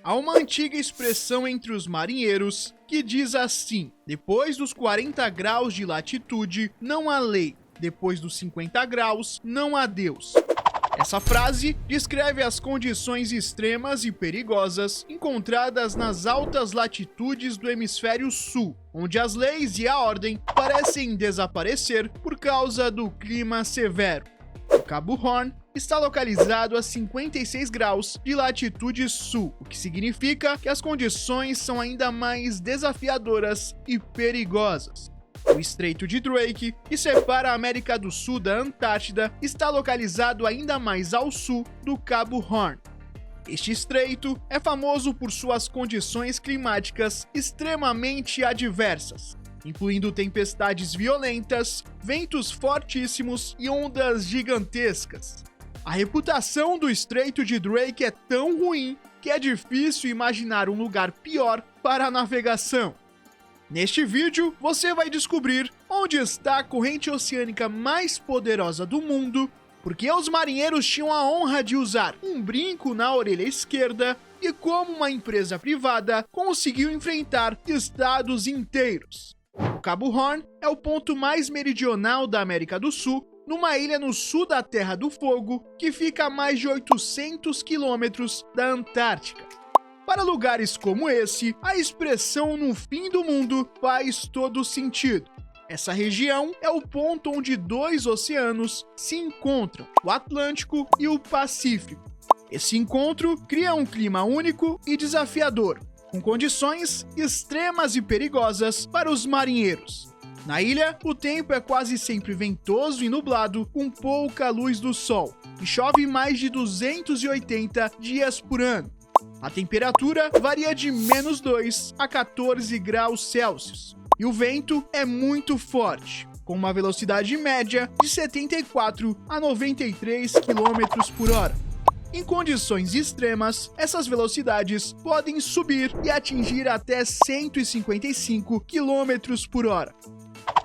Há uma antiga expressão entre os marinheiros que diz assim: depois dos 40 graus de latitude não há lei, depois dos 50 graus não há Deus. Essa frase descreve as condições extremas e perigosas encontradas nas altas latitudes do hemisfério sul, onde as leis e a ordem parecem desaparecer por causa do clima severo. O Cabo Horn está localizado a 56 graus de latitude sul, o que significa que as condições são ainda mais desafiadoras e perigosas. O Estreito de Drake, que separa a América do Sul da Antártida, está localizado ainda mais ao sul do Cabo Horn. Este estreito é famoso por suas condições climáticas extremamente adversas, incluindo tempestades violentas, ventos fortíssimos e ondas gigantescas. A reputação do Estreito de Drake é tão ruim que é difícil imaginar um lugar pior para a navegação. Neste vídeo, você vai descobrir onde está a corrente oceânica mais poderosa do mundo, porque os marinheiros tinham a honra de usar um brinco na orelha esquerda e como uma empresa privada conseguiu enfrentar estados inteiros. O Cabo Horn é o ponto mais meridional da América do Sul, numa ilha no sul da Terra do Fogo, que fica a mais de 800 quilômetros da Antártica. Para lugares como esse, a expressão "no fim do mundo" faz todo sentido. Essa região é o ponto onde dois oceanos se encontram, o Atlântico e o Pacífico. Esse encontro cria um clima único e desafiador, com condições extremas e perigosas para os marinheiros. Na ilha, o tempo é quase sempre ventoso e nublado, com pouca luz do sol, e chove mais de 280 dias por ano. A temperatura varia de -2 a 14 graus Celsius, e o vento é muito forte, com uma velocidade média de 74 a 93 km por hora. Em condições extremas, essas velocidades podem subir e atingir até 155 km por hora.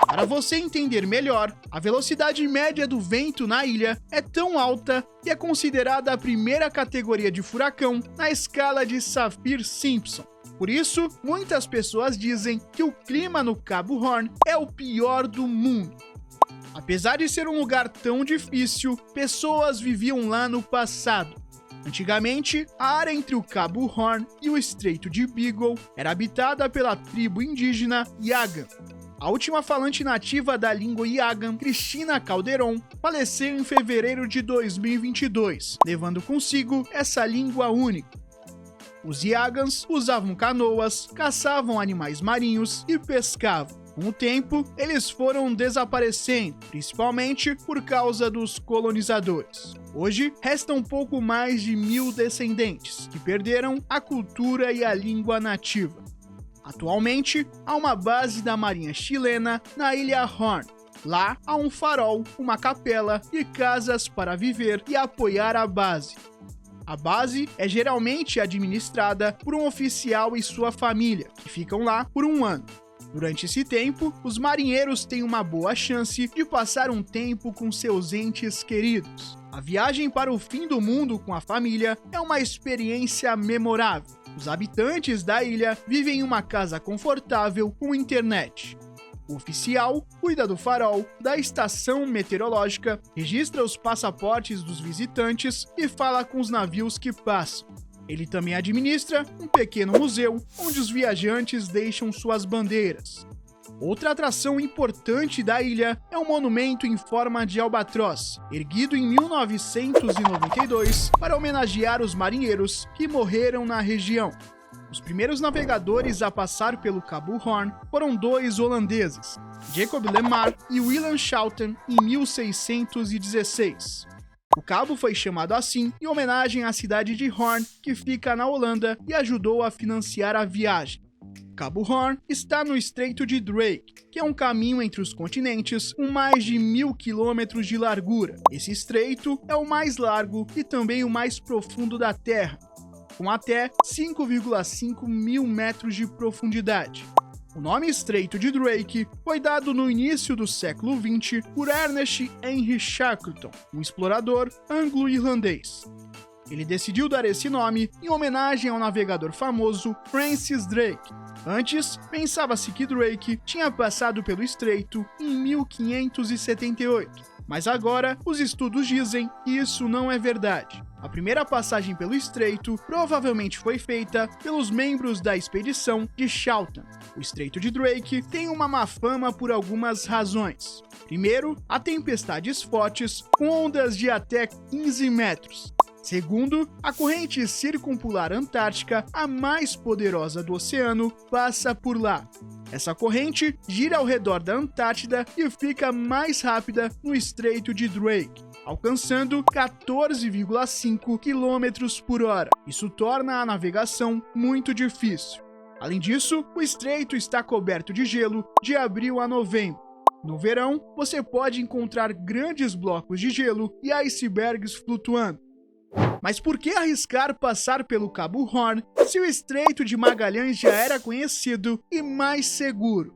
Para você entender melhor, a velocidade média do vento na ilha é tão alta que é considerada a primeira categoria de furacão na escala de Saffir-Simpson. Por isso, muitas pessoas dizem que o clima no Cabo Horn é o pior do mundo. Apesar de ser um lugar tão difícil, pessoas viviam lá no passado. Antigamente, a área entre o Cabo Horn e o Estreito de Beagle era habitada pela tribo indígena Yaghan. A última falante nativa da língua Yaghan, Cristina Calderon, faleceu em fevereiro de 2022, levando consigo essa língua única. Os Yaghans usavam canoas, caçavam animais marinhos e pescavam. Com o tempo, eles foram desaparecendo, principalmente por causa dos colonizadores. Hoje, restam pouco mais de 1000 descendentes, que perderam a cultura e a língua nativa. Atualmente, há uma base da Marinha chilena na Ilha Horn. Lá, há um farol, uma capela e casas para viver e apoiar a base. A base é geralmente administrada por um oficial e sua família, que ficam lá por um ano. Durante esse tempo, os marinheiros têm uma boa chance de passar um tempo com seus entes queridos. A viagem para o fim do mundo com a família é uma experiência memorável. Os habitantes da ilha vivem em uma casa confortável com internet. O oficial cuida do farol, da estação meteorológica, registra os passaportes dos visitantes e fala com os navios que passam. Ele também administra um pequeno museu onde os viajantes deixam suas bandeiras. Outra atração importante da ilha é um monumento em forma de albatroz, erguido em 1992 para homenagear os marinheiros que morreram na região. Os primeiros navegadores a passar pelo Cabo Horn foram dois holandeses, Jacob Lemar e Willem Schouten, em 1616. O cabo foi chamado assim em homenagem à cidade de Horn, que fica na Holanda e ajudou a financiar a viagem. Cabo Horn está no Estreito de Drake, que é um caminho entre os continentes com mais de 1000 quilômetros de largura. Esse estreito é o mais largo e também o mais profundo da Terra, com até 5,5 mil metros de profundidade. O nome Estreito de Drake foi dado no início do século XX por Ernest Henry Shackleton, um explorador anglo-irlandês. Ele decidiu dar esse nome em homenagem ao navegador famoso Francis Drake. Antes, pensava-se que Drake tinha passado pelo estreito em 1578, mas agora os estudos dizem que isso não é verdade. A primeira passagem pelo estreito provavelmente foi feita pelos membros da expedição de Chatham. O Estreito de Drake tem uma má fama por algumas razões. Primeiro, há tempestades fortes com ondas de até 15 metros. Segundo, a corrente circumpolar antártica, a mais poderosa do oceano, passa por lá. Essa corrente gira ao redor da Antártida e fica mais rápida no Estreito de Drake, alcançando 14,5 km por hora. Isso torna a navegação muito difícil. Além disso, o estreito está coberto de gelo de abril a novembro. No verão, você pode encontrar grandes blocos de gelo e icebergs flutuando. Mas por que arriscar passar pelo Cabo Horn se o Estreito de Magalhães já era conhecido e mais seguro?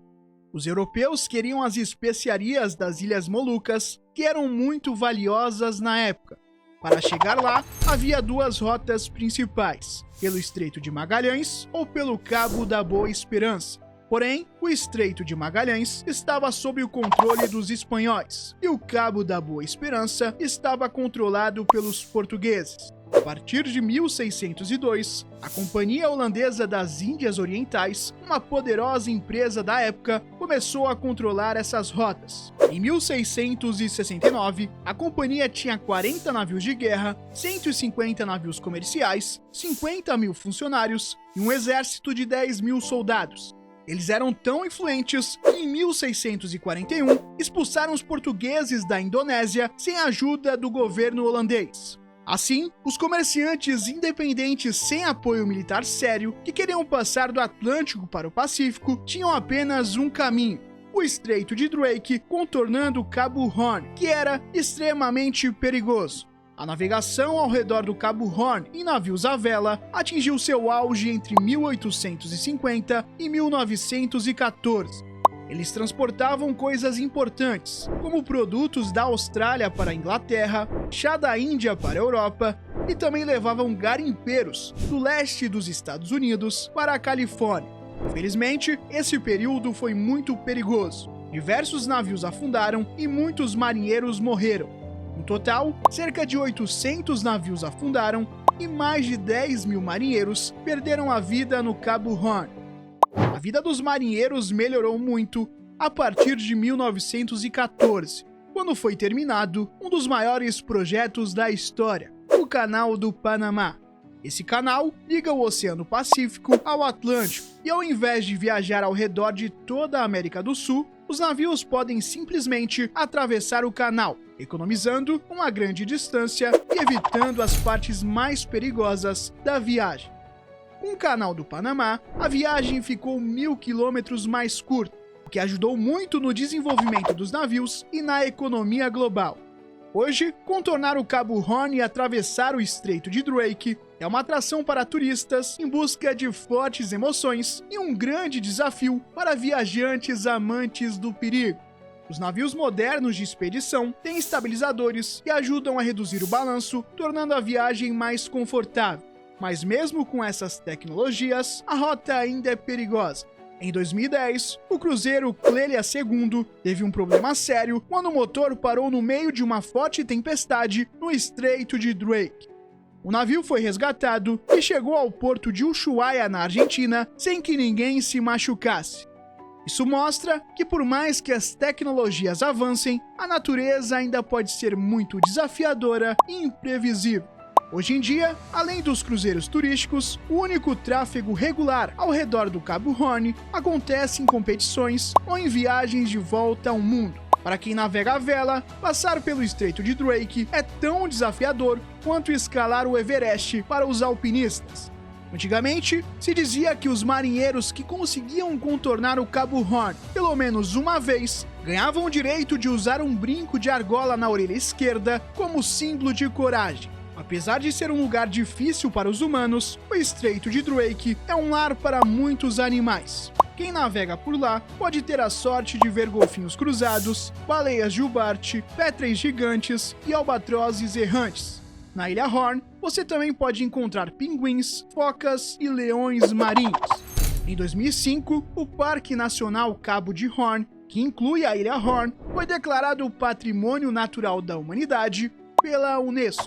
Os europeus queriam as especiarias das Ilhas Molucas, que eram muito valiosas na época. Para chegar lá, havia duas rotas principais, pelo Estreito de Magalhães ou pelo Cabo da Boa Esperança. Porém, o Estreito de Magalhães estava sob o controle dos espanhóis e o Cabo da Boa Esperança estava controlado pelos portugueses. A partir de 1602, a Companhia Holandesa das Índias Orientais, uma poderosa empresa da época, começou a controlar essas rotas. Em 1669, a companhia tinha 40 navios de guerra, 150 navios comerciais, 50 mil funcionários e um exército de 10 mil soldados. Eles eram tão influentes que em 1641 expulsaram os portugueses da Indonésia sem a ajuda do governo holandês. Assim, os comerciantes independentes sem apoio militar sério que queriam passar do Atlântico para o Pacífico tinham apenas um caminho: o Estreito de Drake, contornando o Cabo Horn, que era extremamente perigoso. A navegação ao redor do Cabo Horn em navios à vela atingiu seu auge entre 1850 e 1914. Eles transportavam coisas importantes, como produtos da Austrália para a Inglaterra, chá da Índia para a Europa, e também levavam garimpeiros do leste dos Estados Unidos para a Califórnia. Infelizmente, esse período foi muito perigoso. Diversos navios afundaram e muitos marinheiros morreram. No total, cerca de 800 navios afundaram e mais de 10 mil marinheiros perderam a vida no Cabo Horn. A vida dos marinheiros melhorou muito a partir de 1914, quando foi terminado um dos maiores projetos da história, o Canal do Panamá. Esse canal liga o Oceano Pacífico ao Atlântico e, ao invés de viajar ao redor de toda a América do Sul, os navios podem simplesmente atravessar o canal, economizando uma grande distância e evitando as partes mais perigosas da viagem. Com o Canal do Panamá, a viagem ficou 1.000 quilômetros mais curta, o que ajudou muito no desenvolvimento dos navios e na economia global. Hoje, contornar o Cabo Horn e atravessar o Estreito de Drake é uma atração para turistas em busca de fortes emoções e um grande desafio para viajantes amantes do perigo. Os navios modernos de expedição têm estabilizadores que ajudam a reduzir o balanço, tornando a viagem mais confortável. Mas mesmo com essas tecnologias, a rota ainda é perigosa. Em 2010, o cruzeiro Clélia II teve um problema sério quando o motor parou no meio de uma forte tempestade no Estreito de Drake. O navio foi resgatado e chegou ao porto de Ushuaia, na Argentina, sem que ninguém se machucasse. Isso mostra que, por mais que as tecnologias avancem, a natureza ainda pode ser muito desafiadora e imprevisível. Hoje em dia, além dos cruzeiros turísticos, o único tráfego regular ao redor do Cabo Horn acontece em competições ou em viagens de volta ao mundo. Para quem navega a vela, passar pelo Estreito de Drake é tão desafiador quanto escalar o Everest para os alpinistas. Antigamente, se dizia que os marinheiros que conseguiam contornar o Cabo Horn pelo menos uma vez ganhavam o direito de usar um brinco de argola na orelha esquerda como símbolo de coragem. Apesar de ser um lugar difícil para os humanos, o Estreito de Drake é um lar para muitos animais. Quem navega por lá pode ter a sorte de ver golfinhos cruzados, baleias jubarte, pétreis gigantes e albatrozes errantes. Na Ilha Horn, você também pode encontrar pinguins, focas e leões marinhos. Em 2005, o Parque Nacional Cabo de Horn, que inclui a Ilha Horn, foi declarado Patrimônio Natural da Humanidade pela Unesco.